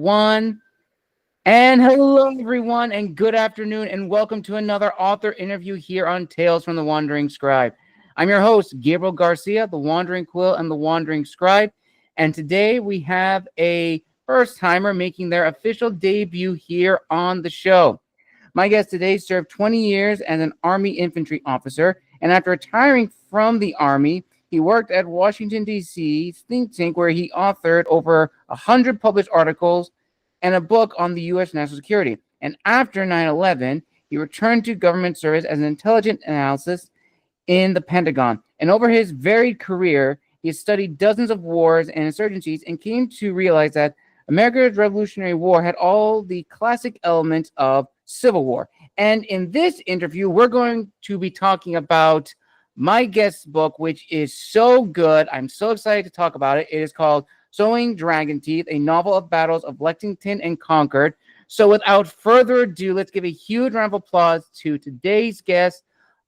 1. And hello, everyone, and good afternoon, and welcome to another author interview here on Tales from the Wandering Scribe. I'm your host, Gabriel Garcia, the Wandering Quill and the Wandering Scribe, and today we have a first-timer making their official debut here on the show. My guest today served 20 years as an Army infantry officer, and after retiring from the Army, he worked at Washington, D.C.'s think tank, where he authored over 100 published articles and a book on the U.S. national security. And after 9/11, he returned to government service as an intelligence analyst in the Pentagon. And over his varied career, he has studied dozens of wars and insurgencies and came to realize that America's Revolutionary War had all the classic elements of Civil War. And in this interview, we're going to be talking about my guest's book, which is so good. I'm so excited to talk about it. It is called Sowing Dragon Teeth, a novel of battles of Lexington and Concord. So without further ado, let's give a huge round of applause to today's guest,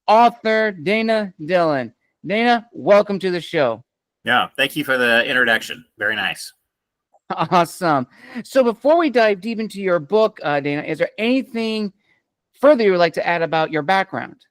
author Dana Dillon. Dana, welcome to the show. Yeah, thank you for the introduction. Very nice. Awesome. So before we dive deep into your book, Dana, is there anything further you would like to add about your background?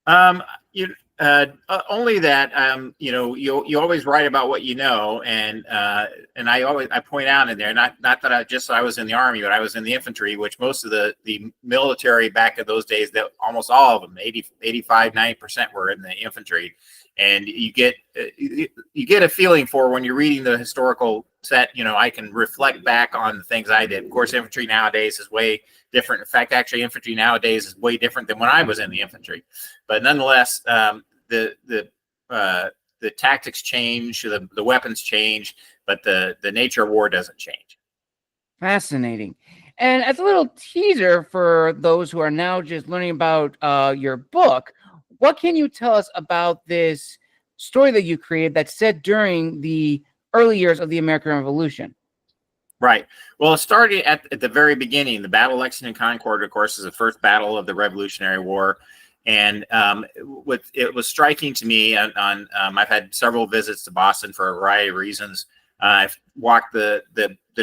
Only that you always write about what you know, and I point out in there, not that I was in the Army, but I was in the infantry, which most of the military back in those days, that almost all of them, 85-90% were in the infantry. And you get a feeling for, when you're reading the historical set, I can reflect back on the things I did. Of course, infantry nowadays is way different. In fact, actually, infantry nowadays is way different than when I was in the infantry. But nonetheless, the tactics change, the weapons change, but the nature of war doesn't change. Fascinating. And as a little teaser for those who are now just learning about your book, what can you tell us about this story that you created that's set during the early years of the American Revolution? Right. Well, it started at the very beginning. The Battle of Lexington and Concord, of course, is the first battle of the Revolutionary War. And it was striking to me I've had several visits to Boston for a variety of reasons. I've walked the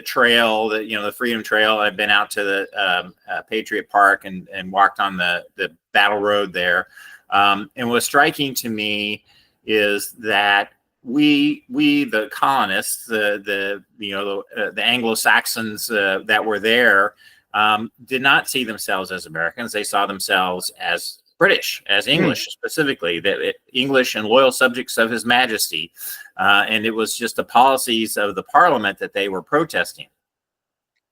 trail, the Freedom Trail. I've been out to the Patriot Park and walked on the battle road there. And what's striking to me is that we the colonists, the Anglo-Saxons that were there, did not see themselves as Americans. They saw themselves as British, as English specifically, English and loyal subjects of His Majesty. And it was just the policies of the Parliament that they were protesting.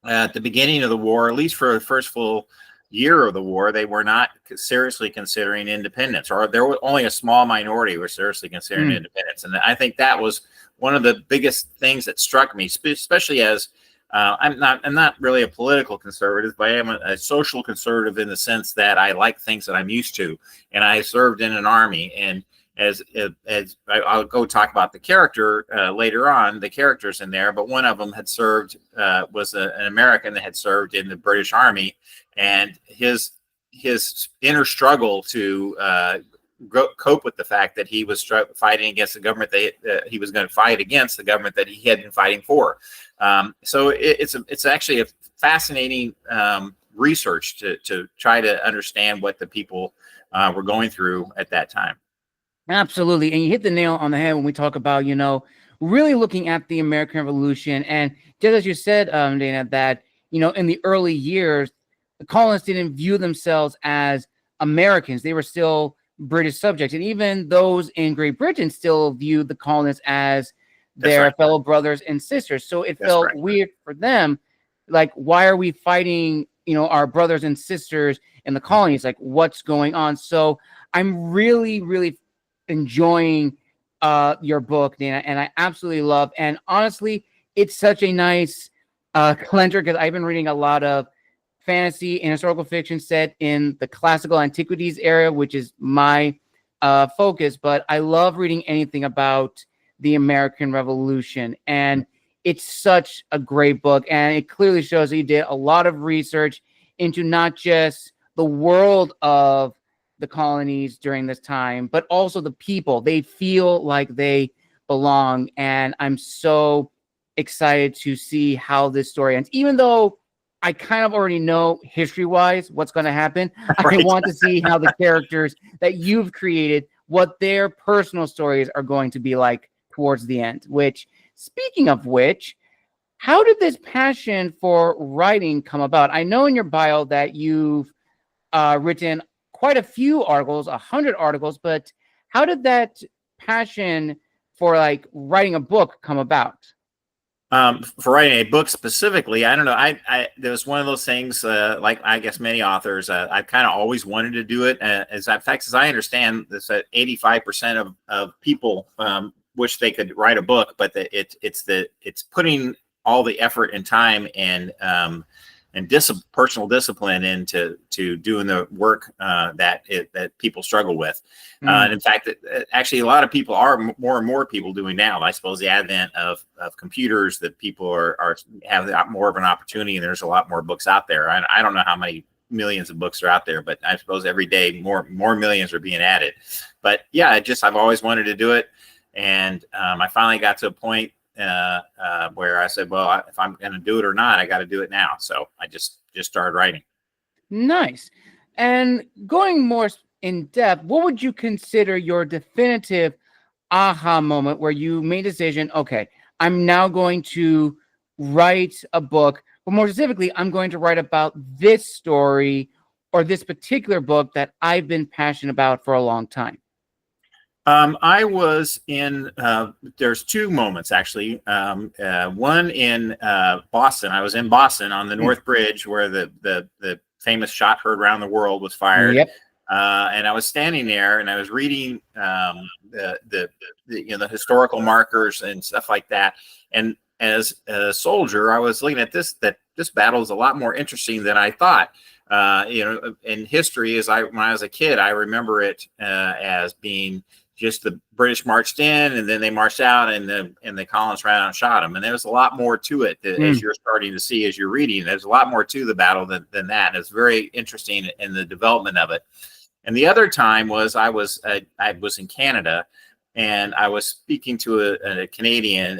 At the beginning of the war, at least for the first full year of the war, they were not seriously considering independence, or there was only a small minority were seriously considering independence. And I think that was one of the biggest things that struck me, especially as I'm not really a political conservative, but I am a social conservative in the sense that I like things that I'm used to. And I served in an army, and as I'll go talk about the character later on, the characters in there, but one of them had served, was an American that had served in the British Army, and his inner struggle to cope with the fact that he was fighting against the government he was going to fight against, the government that he had been fighting for. So it's actually a fascinating research to try to understand what the people were going through at that time. Absolutely. And you hit the nail on the head when we talk about, really looking at the American Revolution. And just as you said, Dana, that, in the early years, the colonists didn't view themselves as Americans. They were still British subjects. And even those in Great Britain still viewed the colonists as their fellow brothers and sisters. So it felt weird for them. Like, why are we fighting, our brothers and sisters in the colonies? Like, what's going on? So I'm really, really enjoying your book, Dana, and I absolutely love. And honestly, it's such a nice cleanser, because I've been reading a lot of fantasy and historical fiction set in the classical antiquities era, which is my focus. But I love reading anything about the American Revolution, and it's such a great book. And it clearly shows that you did a lot of research into not just the world of the colonies during this time, but also the people. They feel like they belong, and I'm so excited to see how this story ends. Even though I kind of already know history-wise what's going to happen, I Right. want to see how the characters that you've created, what their personal stories are going to be like towards the end. Which, speaking of which, how did this passion for writing come about? I know in your bio that you've written quite a few articles, 100 articles, but how did that passion for like writing a book come about? For writing a book specifically, I don't know. There was one of those things, like I guess many authors, I've kind of always wanted to do it. As I understand this, 85% of people wish they could write a book, but it's putting all the effort and time and personal discipline into doing the work that people struggle with. And in fact, actually, a lot of people are more and more people doing now. I suppose the advent of computers, that people have more of an opportunity, and there's a lot more books out there. I don't know how many millions of books are out there, but I suppose every day more millions are being added. But yeah, I've always wanted to do it, and I finally got to a point where I said, well, if I'm going to do it or not, I got to do it now. So I just started writing. Nice. And going more in depth, what would you consider your definitive aha moment where you made a decision, okay, I'm now going to write a book, but more specifically, I'm going to write about this story or this particular book that I've been passionate about for a long time? I was in, there's two moments actually. One in Boston. I was in Boston on the North Bridge where the famous shot heard around the world was fired. Yep. And I was standing there and I was reading the historical markers and stuff like that. And as a soldier, I was looking at this battle is a lot more interesting than I thought. In history, when I was a kid, I remember it as being just the British marched in and then they marched out and the colonists ran out and shot them. And there was a lot more to it as you're starting to see as you're reading. There's a lot more to the battle than that. And it's very interesting in the development of it. And the other time was I was in Canada and I was speaking to a Canadian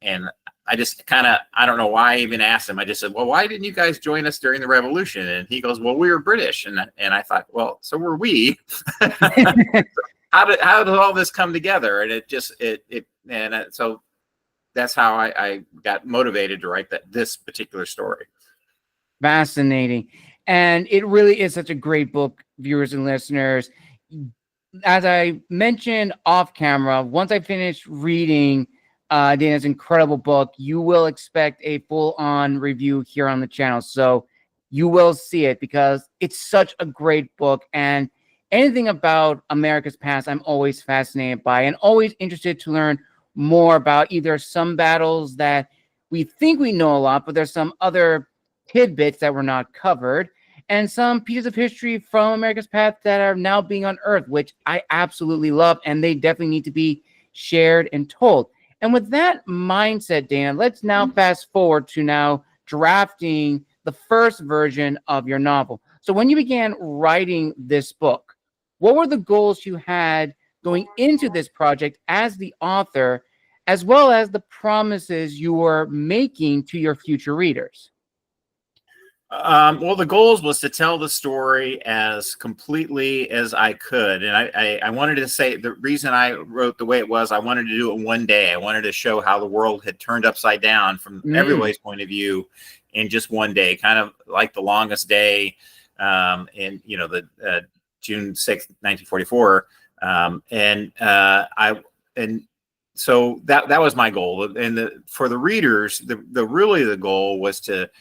and I just I don't know why I even asked him. I just said, well, why didn't you guys join us during the revolution? And he goes, well, we were British. And I thought, well, so were we. How did all this come together? And so that's how I got motivated to write this particular story. Fascinating. And it really is such a great book, viewers and listeners. As I mentioned off camera, once I finish reading Dana's incredible book, you will expect a full-on review here on the channel. So you will see it because it's such a great book. And anything about America's past, I'm always fascinated by and always interested to learn more about either some battles that we think we know a lot, but there's some other tidbits that were not covered, and some pieces of history from America's past that are now being unearthed, which I absolutely love, and they definitely need to be shared and told. And with that mindset, Dana, let's now fast forward to now drafting the first version of your novel. So when you began writing this book, what were the goals you had going into this project as the author, as well as the promises you were making to your future readers? Well, the goals was to tell the story as completely as I could. And I wanted to say the reason I wrote the way it was, I wanted to do it one day. I wanted to show how the world had turned upside down from everybody's point of view in just one day, kind of like The Longest Day in, the June 6th, 1944. So that was my goal. And for the readers, the goal was to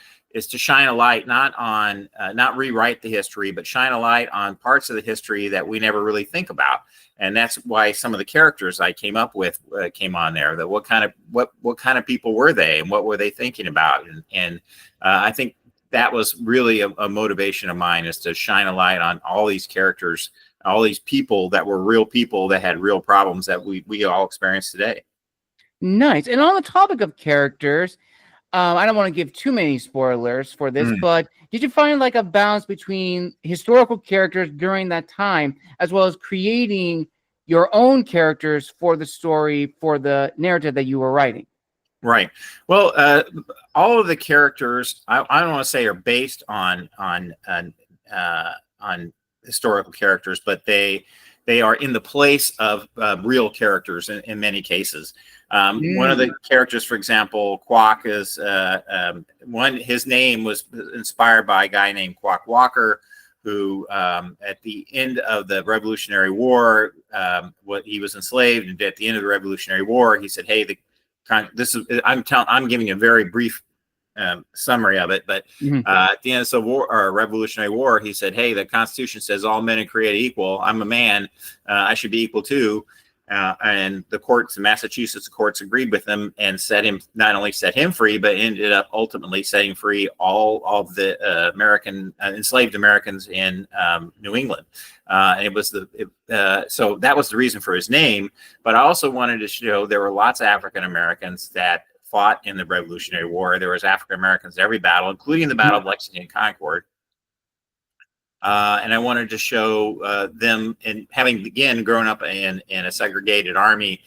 shine a light, not rewrite the history, but shine a light on parts of the history that we never really think about. And that's why some of the characters I came up with came on there. That what kind of people were they, and what were they thinking about? And I think that was really a motivation of mine, is to shine a light on all these characters, all these people that were real people that had real problems that we all experience today. Nice. And on the topic of characters, I don't want to give too many spoilers for this, but did you find like a balance between historical characters during that time, as well as creating your own characters for the story, for the narrative that you were writing? Right. Well, all of the characters I don't want to say are based on historical characters, but they are in the place of real characters in many cases. One of the characters, for example, Quack is one. His name was inspired by a guy named Quack Walker, who at the end of the Revolutionary War, he was enslaved, and at the end of the Revolutionary War, he said, "Hey, I'm giving a very brief summary of it, but at the end of the Revolutionary War, he said, "Hey, the Constitution says all men are created equal. I'm a man. I should be equal too." And the Massachusetts courts agreed with him and not only set him free, but ended up ultimately setting free all of the enslaved Americans in New England. And it was so that was the reason for his name. But I also wanted to show there were lots of African Americans that fought in the Revolutionary War. There was African Americans in every battle, including the Battle of Lexington and Concord. And I wanted to show them, and having again grown up in a segregated army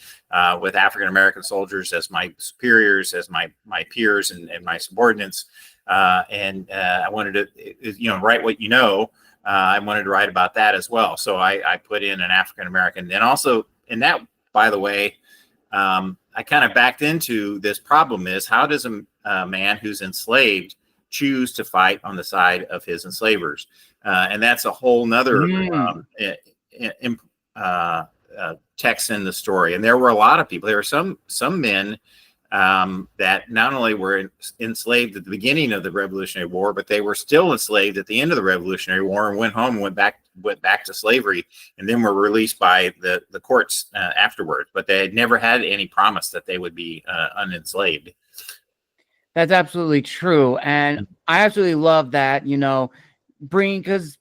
with African American soldiers as my superiors, as my peers and my subordinates, and I wanted to write what you know. I wanted to write about that as well. So I put in an African American, and also in that, by the way, I kind of backed into this problem: is how does a man who's enslaved choose to fight on the side of his enslavers? And that's a whole nother text in the story. And there were a lot of people. There were some men that not only were enslaved at the beginning of the Revolutionary War, but they were still enslaved at the end of the Revolutionary War and went home and went back to slavery, and then were released by the courts afterwards. But they had never had any promise that they would be unenslaved. That's absolutely true. And I absolutely love that, because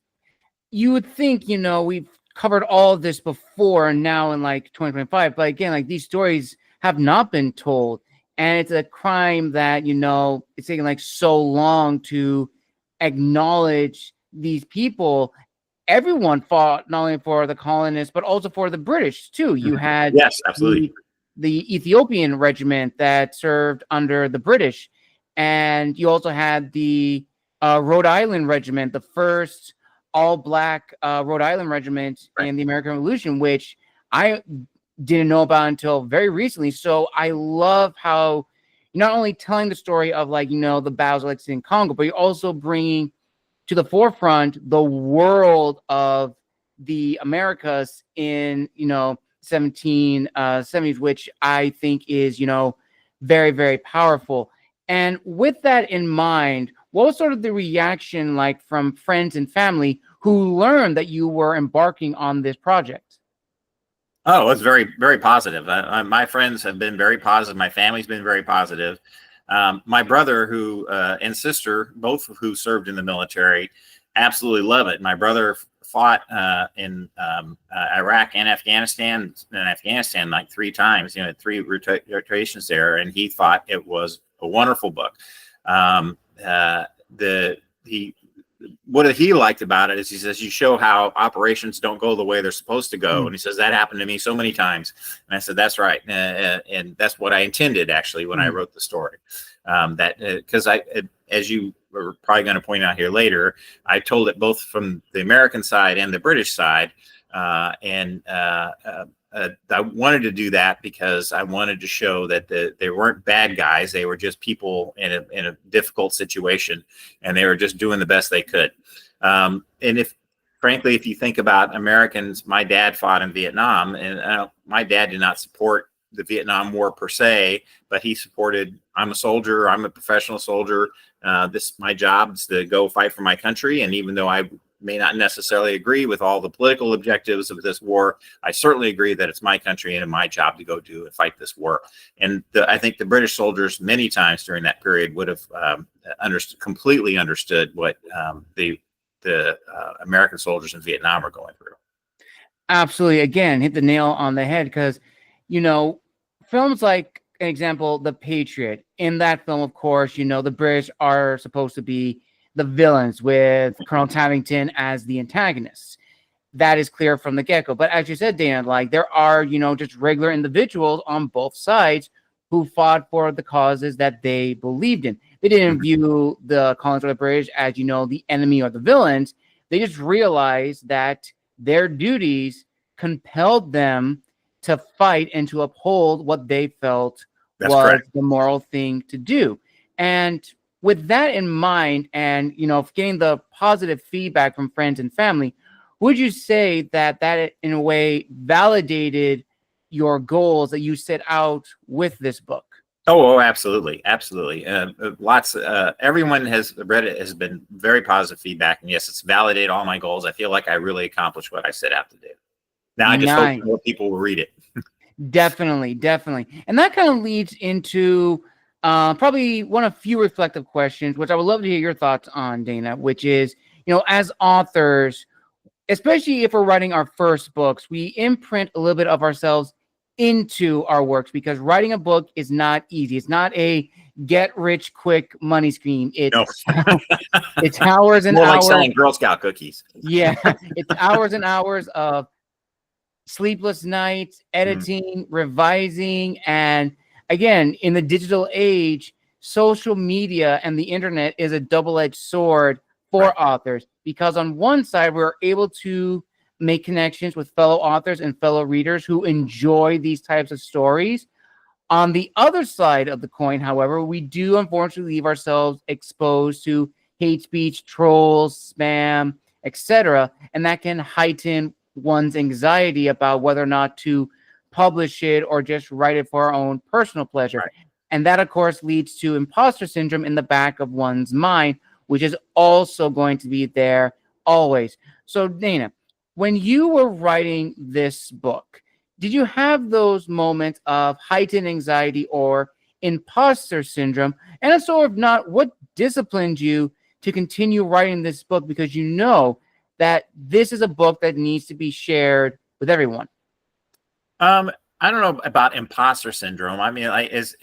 you would think, we've covered all of this before and now in like 2025. But again, like these stories have not been told. And it's a crime that, it's taken like so long to acknowledge these people. Everyone fought not only for the colonists, but also for the British too. You had yes, absolutely. The Ethiopian regiment that served under the British. And you also had the Rhode Island Regiment, the first all-black Rhode Island Regiment in the American Revolution, which I didn't know about until very recently. So I love how you're not only telling the story of the battles of Lexington and Congo, but you're also bringing to the forefront the world of the Americas in 1770s, which I think is very, very powerful. And with that in mind, what was sort of the reaction like from friends and family who learned that you were embarking on this project? Oh, it's very, very positive. My friends have been very positive. My family's been very positive. My brother and sister, both of who served in the military, absolutely love it. My brother fought in Iraq and Afghanistan, like 3 times, 3 rotations there, and he thought it was a wonderful book. What he liked about it is he says, you show how operations don't go the way they're supposed to go. And he says, that happened to me so many times. And I said, that's right. And that's what I intended actually when I wrote the story. Because as you were probably going to point out here later, I told it both from the American side and the British side. I wanted to do that because I wanted to show that they weren't bad guys. They were just people in a difficult situation, and they were just doing the best they could. And frankly, if you think about Americans, my dad fought in Vietnam, and my dad did not support the Vietnam War per se, but he supported, I'm a soldier, I'm a professional soldier. My job is to go fight for my country. And even though I may not necessarily agree with all the political objectives of this war, I certainly agree that it's my country and my job to go do and fight this war. And I think the British soldiers many times during that period would have completely understood what the American soldiers in Vietnam are going through. Absolutely. Again, hit the nail on the head because, films like, an example, The Patriot. In that film, of course, the British are supposed to be the villains with Colonel Tavington as the antagonists. That is clear from the get-go. But as you said, Dan, there are, just regular individuals on both sides who fought for the causes that they believed in. They didn't view the colonists or the British as, the enemy or the villains. They just realized that their duties compelled them to fight and to uphold what they felt That's was correct. the moral thing to do. And with that in mind, and getting the positive feedback from friends and family, would you say that in a way validated your goals that you set out with this book? Oh, absolutely, absolutely. Everyone has read it, has been very positive feedback, and yes, it's validated all my goals. I feel like I really accomplished what I set out to do. Now I just hope more people will read it. Definitely. And that kind of leads into probably one of few reflective questions, which I would love to hear your thoughts on, Dana, which is, as authors, especially if we're writing our first books, we imprint a little bit of ourselves into our works, because writing a book is not easy. It's not a get rich quick money scheme. It's it's hours and more hours. Like selling Girl Scout cookies. Yeah, it's hours and hours of sleepless nights, editing, revising, and again, in the digital age, social media and the internet is a double-edged sword for authors, because on one side, we're able to make connections with fellow authors and fellow readers who enjoy these types of stories. On the other side of the coin, however, we do unfortunately leave ourselves exposed to hate speech, trolls, spam, etc., and that can heighten one's anxiety about whether or not to publish it or just write it for our own personal pleasure. And that, of course, leads to imposter syndrome in the back of one's mind, which is also going to be there always. So, Dana, when you were writing this book, did you have those moments of heightened anxiety or imposter syndrome? And if so, if not, what disciplined you to continue writing this book, because you know that this is a book that needs to be shared with everyone? I don't know about imposter syndrome. I mean, as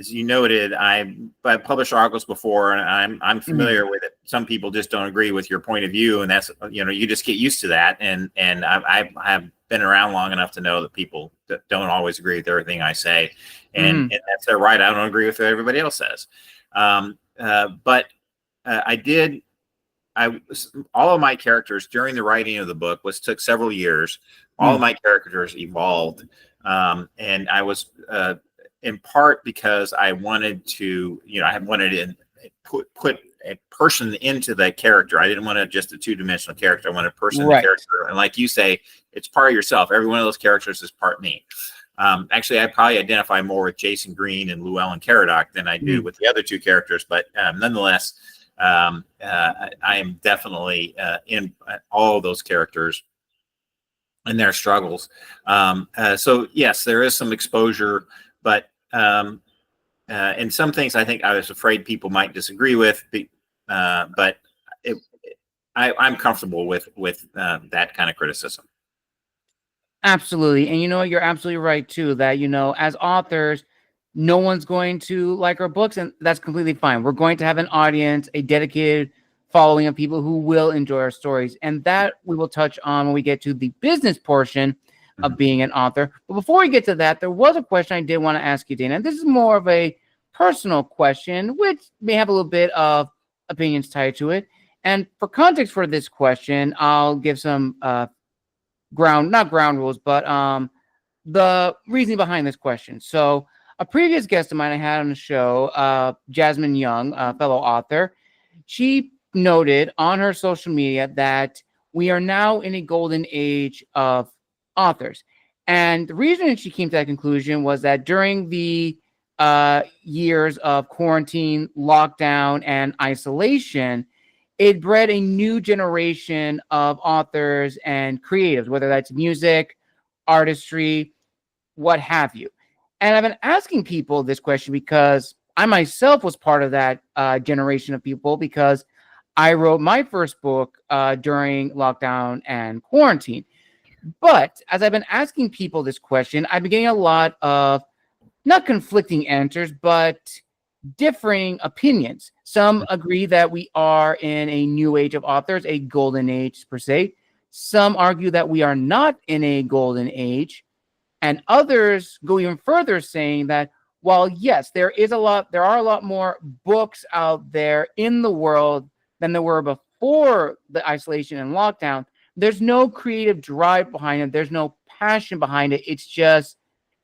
you noted, I published articles before, and I'm familiar with it. Some people just don't agree with your point of view, and that's, you just get used to that. And I've been around long enough to know that people don't always agree with everything I say, and that's their right. I don't agree with what everybody else says. But all of my characters during the writing of the book took several years. All of my characters evolved, and I was in part because I wanted to, I wanted to put a person into the character. I didn't want just a two-dimensional character. I wanted a person in the character, and like you say, it's part of yourself. Every one of those characters is part me. Actually, I probably identify more with Jason Green and Llewellyn Caradoc than I do with the other two characters, but nonetheless, I am definitely in all of those characters and their struggles. So yes, there is some exposure, but and some things I think I was afraid people might disagree with, but I'm comfortable with that kind of criticism. Absolutely. And you're absolutely right too, that, as authors, no one's going to like our books, and that's completely fine. We're going to have an audience, a dedicated following of people who will enjoy our stories. And that we will touch on when we get to the business portion of being an author. But before we get to that, there was a question I did want to ask you, Dana. This is more of a personal question, which may have a little bit of opinions tied to it. And for context for this question, I'll give some not ground rules, but the reasoning behind this question. So a previous guest of mine I had on the show, Jasmine Young, a fellow author, she noted on her social media that we are now in a golden age of authors. And the reason she came to that conclusion was that during the years of quarantine, lockdown, and isolation, it bred a new generation of authors and creatives, whether that's music, artistry, what have you. And I've been asking people this question because I myself was part of that generation of people, because I wrote my first book during lockdown and quarantine. But as I've been asking people this question, I've been getting a lot of not conflicting answers, but differing opinions. Some agree that we are in a new age of authors, a golden age per se. Some argue that we are not in a golden age. And others go even further, saying that while yes, there are a lot more books out there in the world than there were before the isolation and lockdown, there's no creative drive behind it. There's no passion behind it. It's just,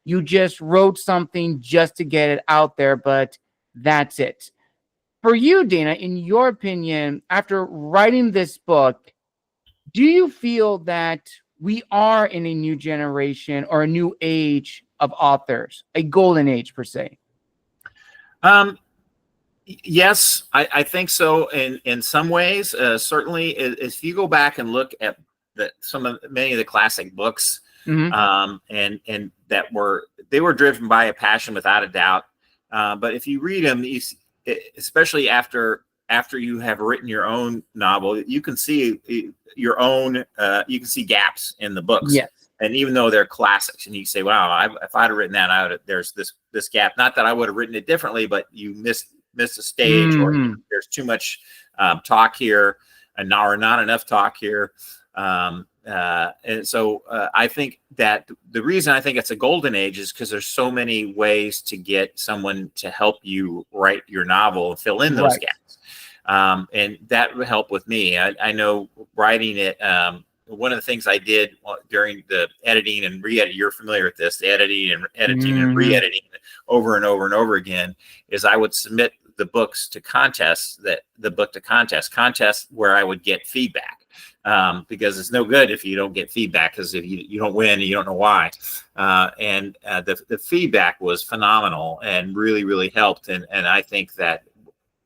you just wrote something just to get it out there, but that's it. For you, Dana, in your opinion, after writing this book, do you feel that we are in a new generation or a new age of authors, a golden age per se? Yes, I think so. In some ways, certainly, if you go back and look at many of the classic books, and they were driven by a passion without a doubt. But if you read them, especially after you have written your own novel, you can see you can see gaps in the books. Yes. And even though they're classics, and you say, "Wow, if I'd have written that, there's this gap." Not that I would have written it differently, but you missed a stage, or there's too much talk here, and or not enough talk here. And so I think that the reason I think it's a golden age is because there's so many ways to get someone to help you write your novel and fill in those gaps. And that would help with me. I know writing it, one of the things I did during the editing and re-edit, you're familiar with this, the editing and re-editing over and over and over again, is I would submit the books to contests, contests where I would get feedback. Because it's no good if you don't get feedback, because if you don't win, you don't know why. And the feedback was phenomenal and really, really helped. And I think that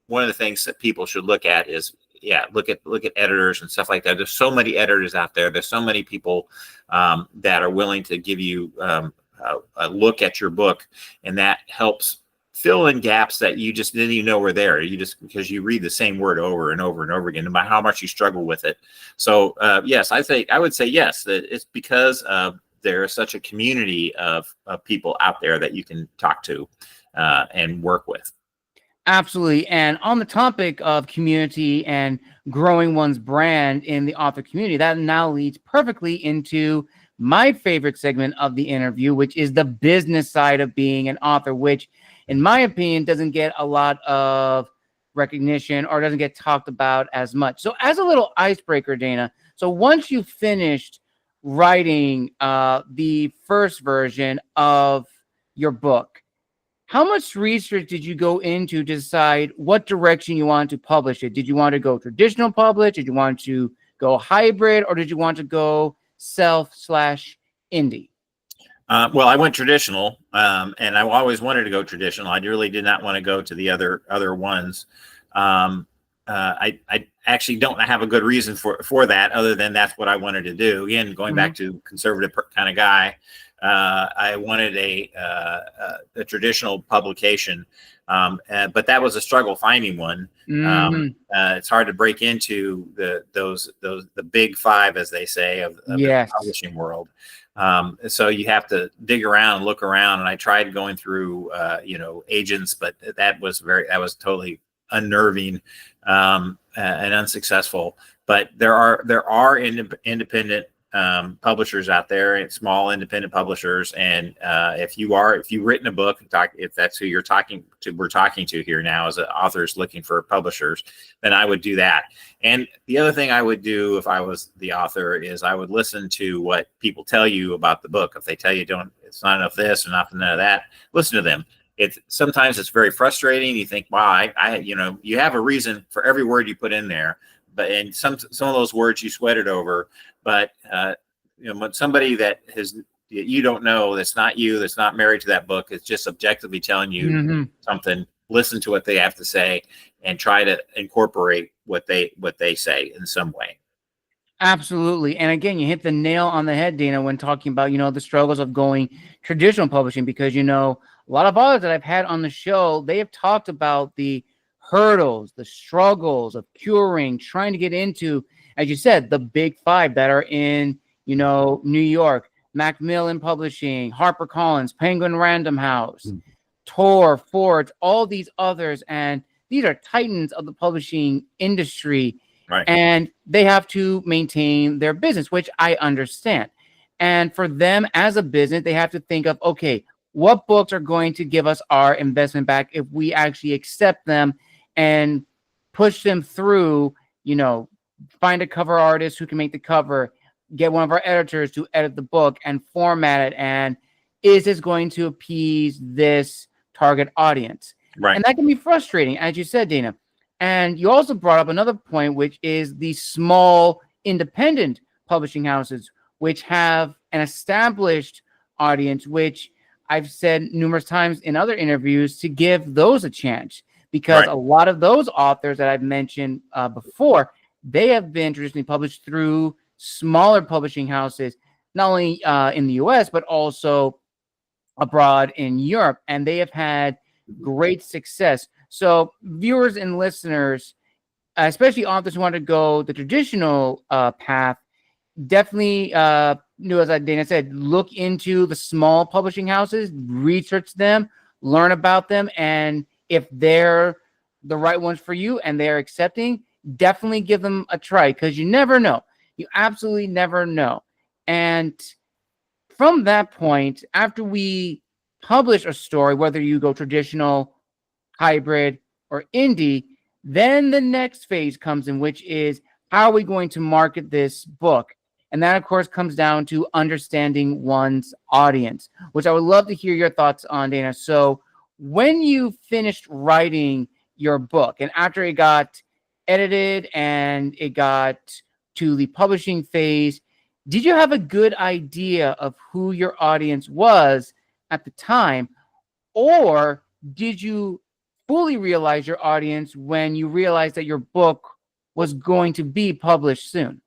one of the things that people should look at is, look at editors and stuff like that. There's so many editors out there. There's so many people that are willing to give you a look at your book, and that helps fill in gaps that you just didn't even know were there. Because you read the same word over and over and over again, no matter how much you struggle with it. So yes, I would say yes, that it's because there is such a community of people out there that you can talk to and work with. Absolutely. And on the topic of community and growing one's brand in the author community, that now leads perfectly into my favorite segment of the interview, which is the business side of being an author, which in my opinion doesn't get a lot of recognition or doesn't get talked about as much. So as a little icebreaker, Dana, so once you finished writing the first version of your book, how much research did you go into to decide what direction you want to publish it? Did you want to go traditional publish? Did you want to go hybrid, or did you want to go self/indie? Well, I went traditional, and I always wanted to go traditional. I really did not want to go to the other ones. I actually don't have a good reason for that, other than that's what I wanted to do. Again, going back to conservative kind of guy, I wanted a traditional publication, but that was a struggle finding one. It's hard to break into the big five, as they say, of the publishing world. So you have to dig around and look around. And I tried going through, agents, but that was totally unnerving and unsuccessful. But there are independent publishers out there, and small independent publishers. And if you've written a book, if that's who we're talking to here now as authors looking for publishers, then I would do that. And the other thing I would do if I was the author is I would listen to what people tell you about the book. If they tell you it's not enough this or nothing of that, listen to them. Sometimes it's very frustrating. You think, wow, you have a reason for every word you put in there, and some of those words you sweated over. But when somebody that you don't know, that's not you, that's not married to that book, it's just objectively telling you something, listen to what they have to say and try to incorporate what they say in some way. Absolutely. And again, you hit the nail on the head, Dana, when talking about, the struggles of going traditional publishing, because, a lot of authors that I've had on the show, they have talked about the hurdles, the struggles of curing, trying to get into, as you said, the big five that are in, New York, Macmillan Publishing, HarperCollins, Penguin Random House, Tor, Ford, all these others. And these are titans of the publishing industry. Right. And they have to maintain their business, which I understand. And for them as a business, they have to think of, okay, what books are going to give us our investment back if we actually accept them and push them through, find a cover artist who can make the cover, get one of our editors to edit the book and format it, and is this going to appease this target audience? Right. And that can be frustrating, as you said, Dana. And you also brought up another point, which is the small independent publishing houses, which have an established audience, which I've said numerous times in other interviews to give those a chance, because a lot of those authors that I've mentioned before, they have been traditionally published through smaller publishing houses, not only in the US, but also abroad in Europe, and they have had great success. So viewers and listeners, especially authors who want to go the traditional path, definitely as Dana said, look into the small publishing houses, research them, learn about them, and if they're the right ones for you and they're accepting, definitely give them a try, because you never know. You absolutely never know. And from that point, after we publish a story, whether you go traditional, hybrid, or indie, then the next phase comes in, which is how are we going to market this book? And that, of course, comes down to understanding one's audience, which I would love to hear your thoughts on, Dana. So when you finished writing your book and after it got edited and it got to the publishing phase, did you have a good idea of who your audience was at the time? Or did you fully realize your audience when you realized that your book was going to be published soon?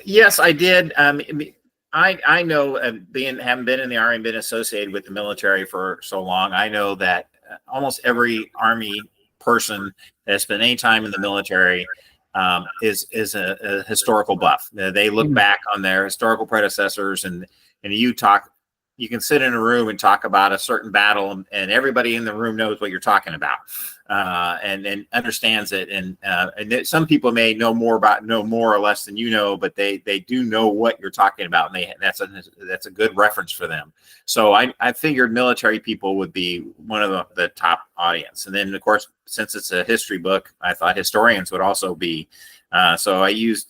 Yes, I did. I know, having been in the Army and been associated with the military for so long, I know that almost every Army person that spent any time in the military is a historical buff. They look back on their historical predecessors, and you can sit in a room and talk about a certain battle, and everybody in the room knows what you're talking about, and understands it. And some people may know more or less than you know, but they do know what you're talking about, and that's a good reference for them. So I figured military people would be one of the top audience. And then, of course, since it's a history book, I thought historians would also be. So I use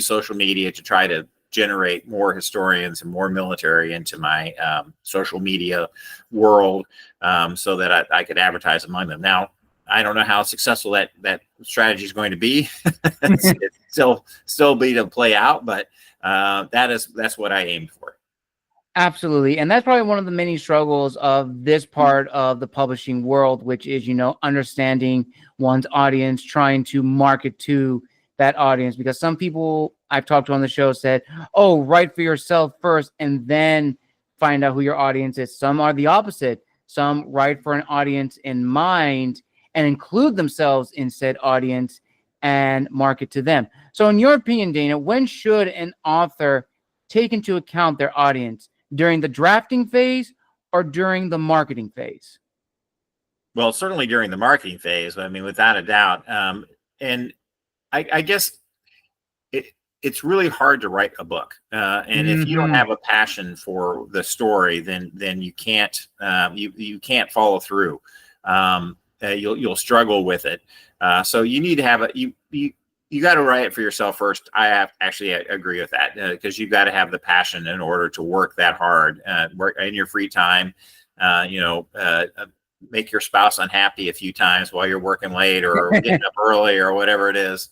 social media to try to generate more historians and more military into my social media world, so that I could advertise among them. Now, I don't know how successful that strategy is going to be. It's still be to play out, but that's what I aimed for. Absolutely. And that's probably one of the many struggles of this part of the publishing world, which is, understanding one's audience, trying to market to that audience, because some people I've talked to on the show said, oh, write for yourself first and then find out who your audience is. Some are the opposite. Some write for an audience in mind and include themselves in said audience and market to them. So in your opinion, Dana, when should an author take into account their audience? During the drafting phase or during the marketing phase? Well, certainly during the marketing phase. I mean, without a doubt. And I guess it's really hard to write a book, and if you don't have a passion for the story, then you can't you can't follow through. You'll struggle with it. So you need to have you got to write it for yourself first. I agree with that, because you've got to have the passion in order to work that hard, work in your free time, make your spouse unhappy a few times while you're working late or getting up early or whatever it is.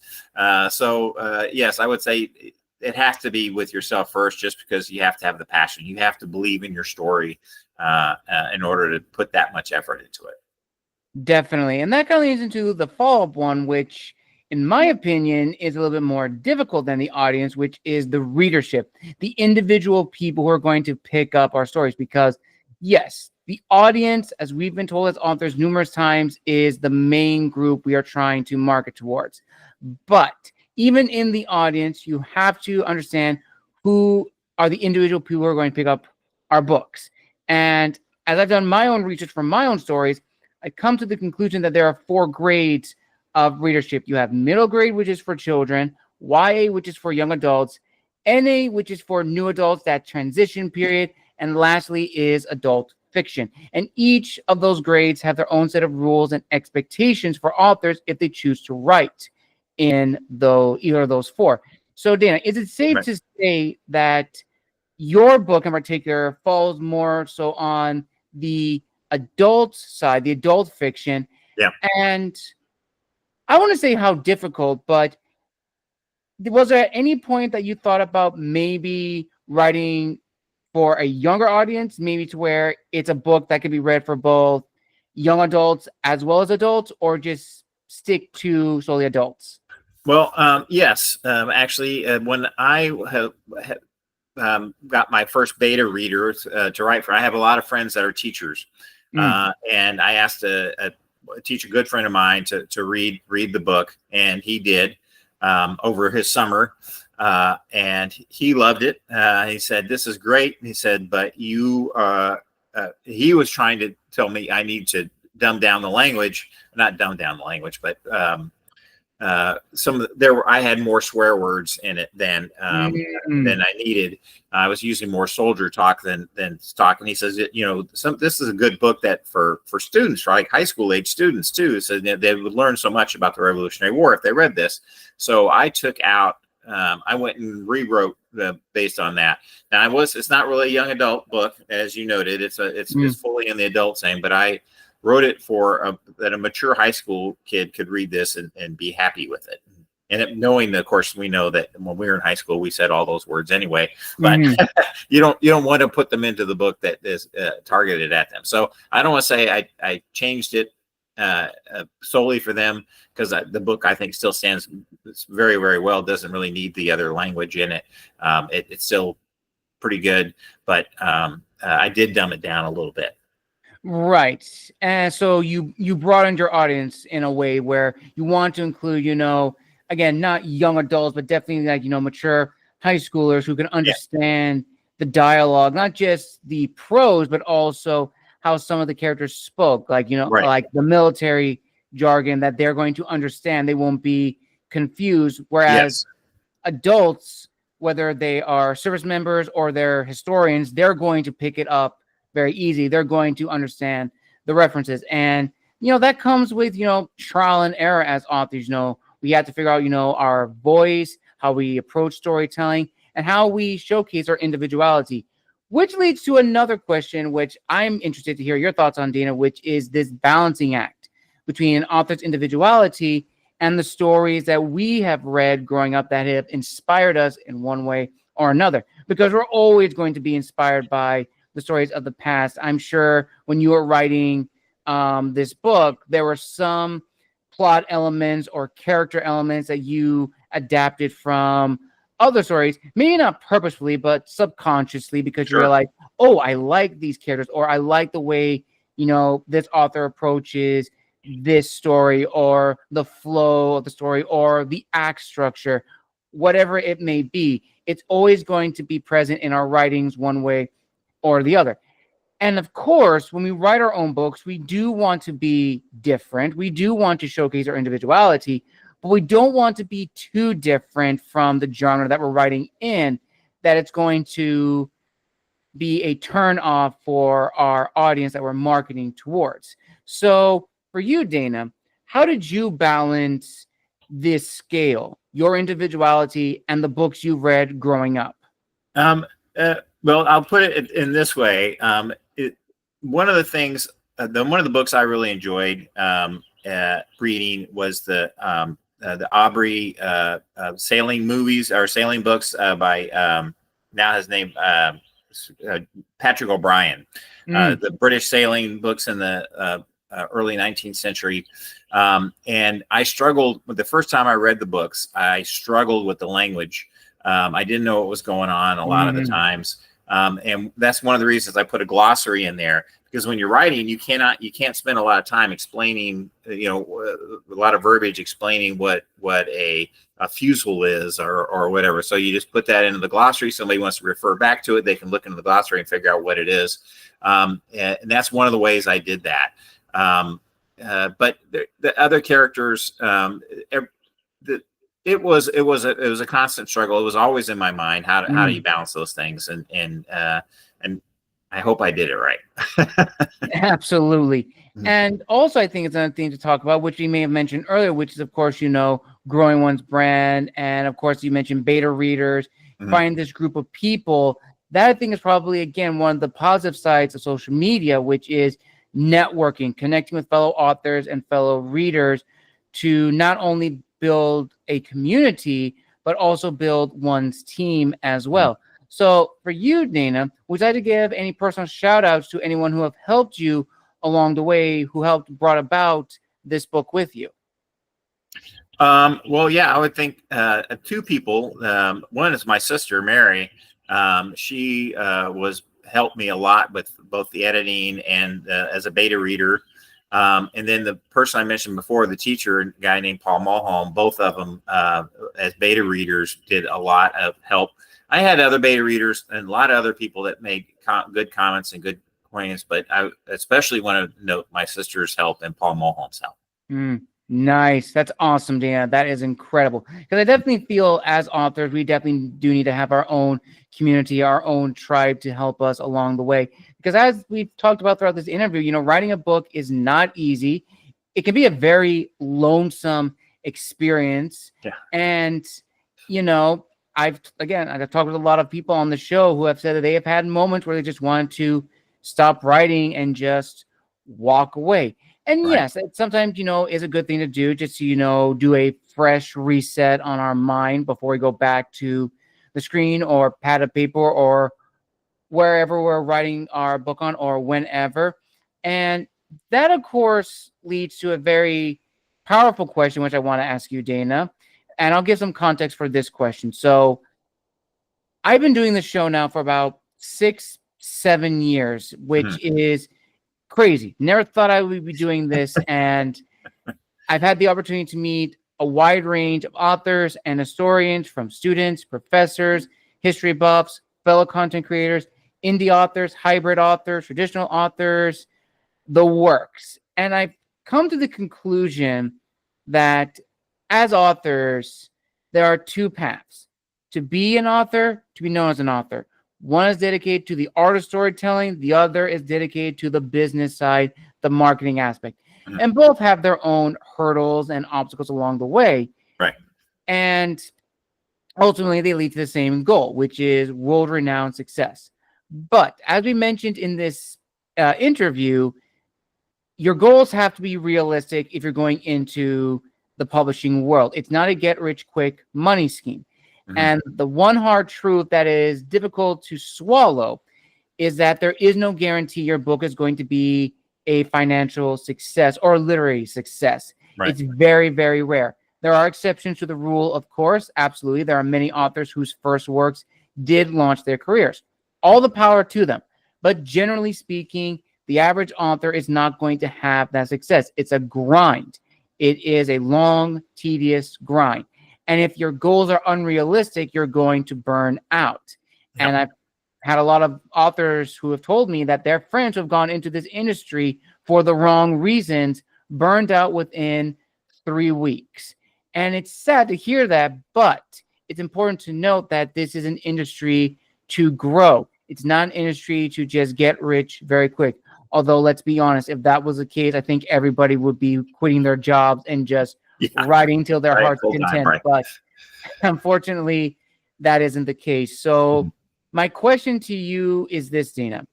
So yes, I would say it has to be with yourself first, just because you have to have the passion. You have to believe in your story in order to put that much effort into it. Definitely. And that kind of leads into the follow-up one, which in my opinion is a little bit more difficult than the audience, which is the readership, the individual people who are going to pick up our stories. Because yes, the audience, as we've been told as authors numerous times, is the main group we are trying to market towards. But even in the audience, you have to understand who are the individual people who are going to pick up our books. And as I've done my own research for my own stories, I come to the conclusion that there are 4 grades of readership. You have middle grade, which is for children, YA, which is for young adults, NA, which is for new adults, that transition period, and lastly is adult fiction. And each of those grades have their own set of rules and expectations for authors if they choose to write in either of those four. So, Dana, is it safe to say that your book in particular falls more so on the adult side, the adult fiction? Yeah. And I want to say how difficult, but was there at any point that you thought about maybe writing for a younger audience, maybe to where it's a book that could be read for both young adults as well as adults, or just stick to solely adults? Well, yes. Actually, when I have got my first beta reader to write for, I have a lot of friends that are teachers, and I asked a teacher, good friend of mine, to read the book, and he did over his summer, and he loved it. He said, "This is great." He said, "But he was trying to tell me I need to dumb down the language, not dumb down the language, but I had more swear words in it than I needed. I was using more soldier talk than talk." And he says, this is a good book that for students, like high school age students too. So they would learn so much about the Revolutionary War if they read this. So I took out, I went and rewrote based on that. Now it's not really a young adult book, as you noted. It's fully in the adult same, but I wrote it for that a mature high school kid could read this and be happy with it. And knowing that, of course, we know that when we were in high school, we said all those words anyway, but you don't want to put them into the book that is targeted at them. So I don't want to say I changed it solely for them, because the book, I think, still stands very, very well. It doesn't really need the other language in it. It's still pretty good, but I did dumb it down a little bit. Right. And so you broadened your audience in a way where you want to include, again, not young adults, but definitely like, mature high schoolers who can understand the dialogue, not just the prose, but also how some of the characters spoke, like, like the military jargon that they're going to understand. They won't be confused. Whereas adults, whether they are service members or they're historians, they're going to pick it up very easy. They're going to understand the references. And, that comes with, trial and error as authors. We have to figure out, our voice, how we approach storytelling, and how we showcase our individuality, which leads to another question, which I'm interested to hear your thoughts on, Dana, which is this balancing act between an author's individuality and the stories that we have read growing up that have inspired us in one way or another, because we're always going to be inspired by the stories of the past. I'm sure when you were writing this book, there were some plot elements or character elements that you adapted from other stories, maybe not purposefully, but subconsciously, because you were like, oh, I like these characters, or I like the way, this author approaches this story, or the flow of the story, or the act structure, whatever it may be. It's always going to be present in our writings one way or the other. And of course, when we write our own books, we do want to be different. We do want to showcase our individuality, but we don't want to be too different from the genre that we're writing in, that it's going to be a turn off for our audience that we're marketing towards. So for you, Dana, how did you balance this scale, your individuality and the books you read growing up? Well, I'll put it in this way. One of the things, one of the books I really enjoyed reading was the Aubrey sailing movies or sailing books by now his name Patrick O'Brien, the British sailing books in the early 19th century. And I struggled with the first time I read the books. I struggled with the language. I didn't know what was going on a lot of the times. And that's one of the reasons I put a glossary in there, because when you're writing, you can't spend a lot of time explaining, a lot of verbiage explaining what a fusel is or whatever. So you just put that into the glossary. Somebody wants to refer back to it, they can look into the glossary and figure out what it is. And that's one of the ways I did that. But the other characters, it was a constant struggle. It was always in my mind. How do you balance those things? And I hope I did it right. Absolutely. And also, I think it's another thing to talk about, which we may have mentioned earlier, which is, of course, growing one's brand. And of course, you mentioned beta readers, find this group of people. That I think is probably, again, one of the positive sides of social media, which is networking, connecting with fellow authors and fellow readers to not only build a community, but also build one's team as well. So for you, Dana, would you like to give any personal shout outs to anyone who have helped you along the way, who helped brought about this book with you? Well, yeah, I would think two people. One is my sister, Mary. She was helped me a lot with both the editing and as a beta reader. And then the person I mentioned before, the teacher, a guy named Paul Mulholm, both of them as beta readers did a lot of help. I had other beta readers and a lot of other people that made good comments and good points, but I especially want to note my sister's help and Paul Mulholm's help. Nice. That's awesome, Dana. That is incredible. Because I definitely feel as authors, we definitely do need to have our own community, our own tribe to help us along the way. Because as we've talked about throughout this interview, writing a book is not easy. It can be a very lonesome experience. Yeah. And, I've talked with a lot of people on the show who have said that they have had moments where they just want to stop writing and just walk away. And Right. yes, it sometimes, is a good thing to do just to, do a fresh reset on our mind before we go back to the screen or pad of paper or wherever we're writing our book on or whenever. And that, of course, leads to a very powerful question, which I want to ask you, Dana. And I'll give some context for this question. So I've been doing this show now for about 6-7 years, which is crazy. Never thought I would be doing this. And I've had the opportunity to meet a wide range of authors and historians, from students, professors, history buffs, fellow content creators, indie authors, hybrid authors, traditional authors, the works. And I've come to the conclusion that as authors, there are two paths: to be an author, to be known as an author. One is dedicated to the art of storytelling. The other is dedicated to the business side, the marketing aspect. And both have their own hurdles and obstacles along the way. Right. And ultimately, they lead to the same goal, which is world-renowned success. But as we mentioned in this interview, your goals have to be realistic if you're going into the publishing world. It's not a get-rich-quick money scheme. And the one hard truth that is difficult to swallow is that there is no guarantee your book is going to be a financial success or literary success. Right. It's very, very rare. There are exceptions to the rule, of course. Absolutely. There are many authors whose first works did launch their careers. All the power to them. But generally speaking, the average author is not going to have that success. It's a grind. It is a long, tedious grind. And if your goals are unrealistic, you're going to burn out. Yep. And I've had a lot of authors who have told me that their friends who have gone into this industry for the wrong reasons burned out within 3 weeks. And it's sad to hear that, but it's important to note that this is an industry to grow. It's not an industry to just get rich very quick. Although, let's be honest, if that was the case, I think everybody would be quitting their jobs and just writing till their heart's content. Right. But unfortunately, that isn't the case. So my question to you is this, Dana.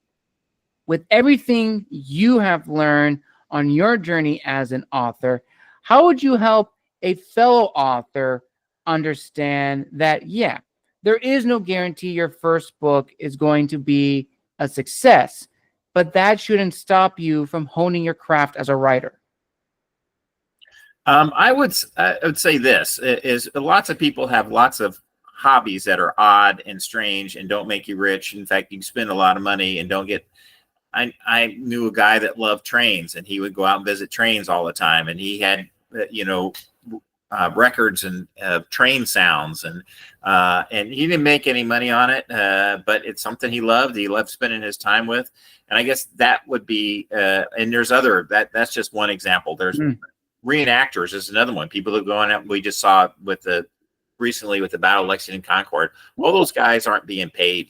With everything you have learned on your journey as an author, how would you help a fellow author understand that, yeah, there is no guarantee your first book is going to be a success, but that shouldn't stop you from honing your craft as a writer? I would say this is lots of people have lots of hobbies that are odd and strange and don't make you rich. In fact, you can spend a lot of money and don't get. I knew a guy that loved trains, and he would go out and visit trains all the time, and he had records and train sounds, and he didn't make any money on it, but it's something he loved. He loved spending his time with, and I guess that would be. And there's other that's just one example. There's reenactors is another one. People that go on out. We just saw with the recently with the Battle of Lexington Concord, all those guys aren't being paid.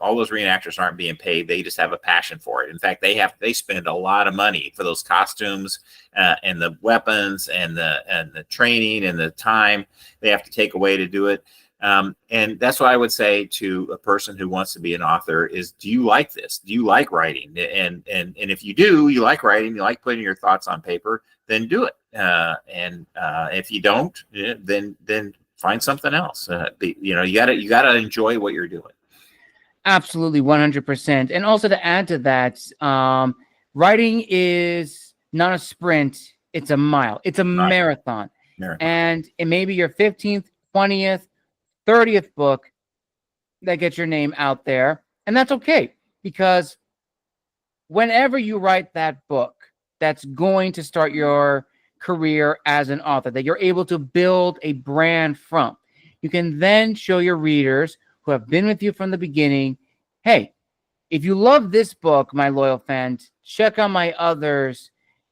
All those reenactors aren't being paid. They just have a passion for it. In fact, they spend a lot of money for those costumes and the weapons and the training and the time they have to take away to do it. And that's what I would say to a person who wants to be an author is, do you like this? Do you like writing? And if you do, you like writing, you like putting your thoughts on paper, then do it. And if you don't, then find something else. You gotta enjoy what you're doing. Absolutely, 100%. And also to add to that, writing is not a sprint; it's a mile. It's a marathon. And it may be your 15th, 20th, 30th book that gets your name out there, and that's okay, because whenever you write that book that's going to start your career as an author, that you're able to build a brand from, you can then show your readers who have been with you from the beginning, hey, if you love this book, my loyal fans, check out my others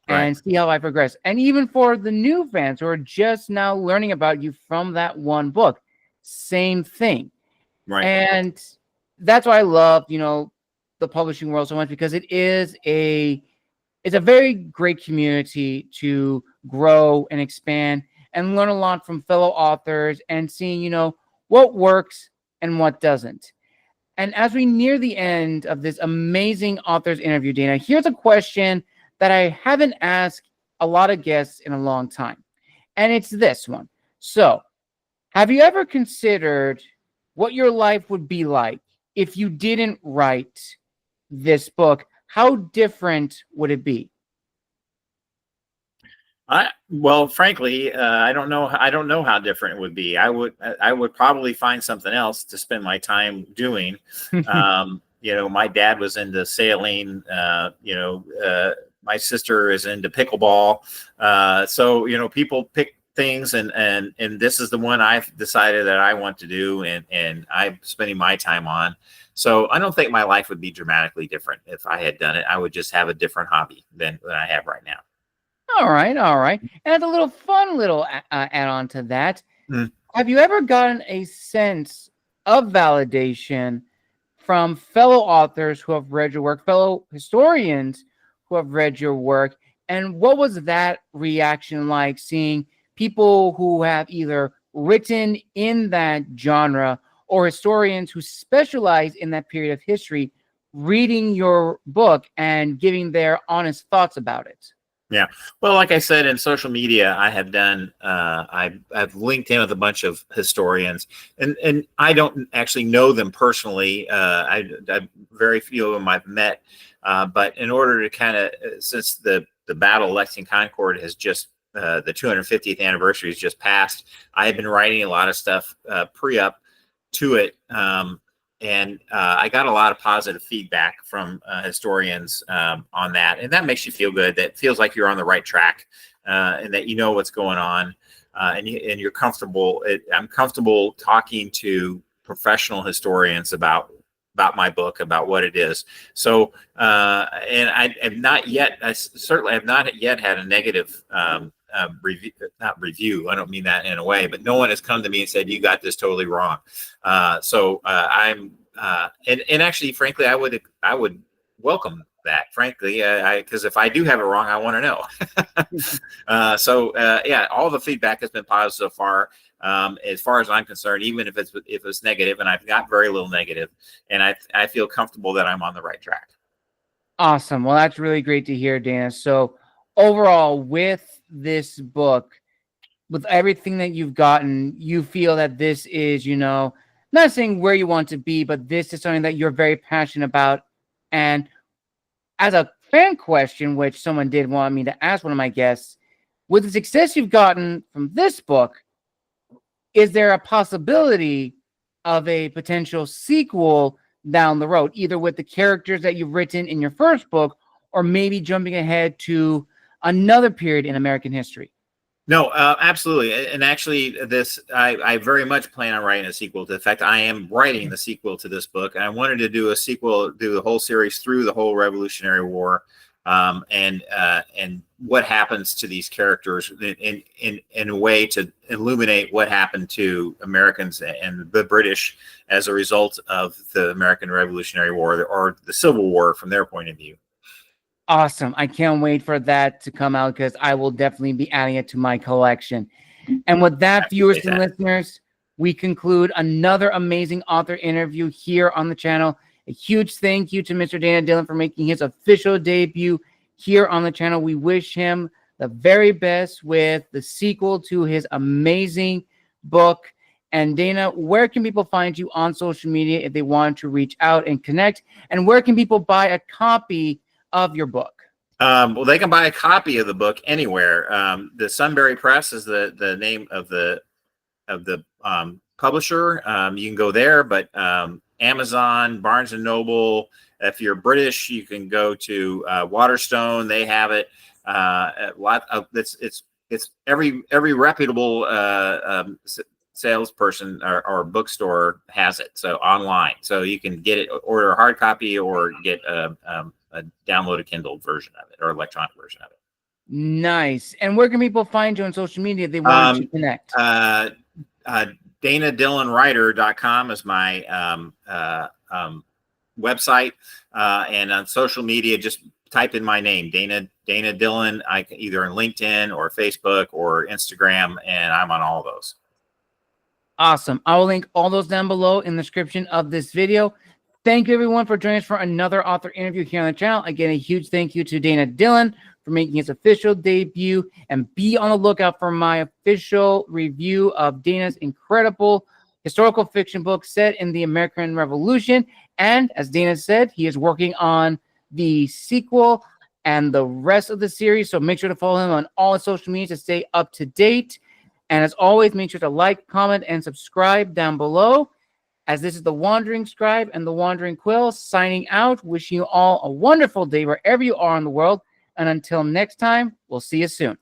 and see how I progress. And even for the new fans who are just now learning about you from that one book, same thing. And that's why I love, the publishing world so much, because it's a very great community to grow and expand and learn a lot from fellow authors and seeing, what works and what doesn't. And as we near the end of this amazing author's interview, Dana, here's a question that I haven't asked a lot of guests in a long time. And it's this one. So, have you ever considered what your life would be like if you didn't write this book? How different would it be? Well, frankly, I don't know. I don't know how different it would be. I would probably find something else to spend my time doing. My dad was into sailing. My sister is into pickleball. So people pick things, and this is the one I've decided that I want to do, and I'm spending my time on. So I don't think my life would be dramatically different if I had done it. I would just have a different hobby than I have right now. All right. And a little fun add-on to that. Have you ever gotten a sense of validation from fellow authors who have read your work, fellow historians who have read your work? And what was that reaction like, seeing people who have either written in that genre or historians who specialize in that period of history reading your book and giving their honest thoughts about it? Yeah. Well, like I said, in social media, I have done, I've linked in with a bunch of historians, and I don't actually know them personally. I very few of them I've met, but in order to since the Battle of Lexington Concord has just, the 250th anniversary has just passed, I have been writing a lot of stuff pre-up to it. And I got a lot of positive feedback from historians on that. And that makes you feel good. That feels like you're on the right track and that you know what's going on and you're comfortable. I'm comfortable talking to professional historians about my book, about what it is. So, and I have not yet, I certainly have not yet had a negative review. I don't mean that in a way, but no one has come to me and said, you got this totally wrong. So I'm, and actually, frankly, I would welcome that, frankly, because if I do have it wrong, I want to know. So yeah, all the feedback has been positive so far. As far as I'm concerned, even if it's negative, and I've got very little negative, and I feel comfortable that I'm on the right track. Awesome. Well, that's really great to hear, Dana. So overall, with this book, with everything that you've gotten, you feel that this is, not saying where you want to be, but this is something that you're very passionate about. And as a fan question, which someone did want me to ask one of my guests, with the success you've gotten from this book, is there a possibility of a potential sequel down the road, either with the characters that you've written in your first book, or maybe jumping ahead to another period in American history? No, absolutely. And actually, I very much plan on writing a sequel. In fact, I am writing the sequel to this book. And I wanted to do a sequel, do the whole series through the whole Revolutionary War. and what happens to these characters in a way to illuminate what happened to Americans and the British as a result of the American Revolutionary War or the Civil War from their point of view. Awesome. I can't wait for that to come out because I will definitely be adding it to my collection. And with that, viewers and listeners, we conclude another amazing author interview here on the channel. A huge thank you to Mr. Dana Dillon for making his official debut here on the channel. We wish him the very best with the sequel to his amazing book. And Dana, where can people find you on social media if they want to reach out and connect? And where can people buy a copy of your book? Well, they can buy a copy of the book anywhere. The Sunbury Press is the name of the publisher. You can go there, but Amazon, Barnes and Noble. If you're British, you can go to Waterstone. They have it. It's every reputable salesperson or bookstore has it. So online, so you can get it, order a hard copy, or get a downloaded Kindle version of it or electronic version of it. Nice. And where can people find you on social media if they want to connect? DanaDillonWriter.com is my website, and on social media, just type in my name, Dana Dillon. I can either on LinkedIn or Facebook or Instagram, and I'm on all those. Awesome. I will link all those down below in the description of this video. Thank you, everyone, for joining us for another author interview here on the channel. Again, a huge thank you to Dana Dillon for making his official debut, and be on the lookout for my official review of Dana's incredible historical fiction book set in the American Revolution. And as Dana said, he is working on the sequel and the rest of the series, so make sure to follow him on all his social media to stay up to date. And as always, make sure to like, comment, and subscribe down below. As this is the Wandering Scribe and the Wandering Quill signing out, wishing you all a wonderful day wherever you are in the world. And until next time, we'll see you soon.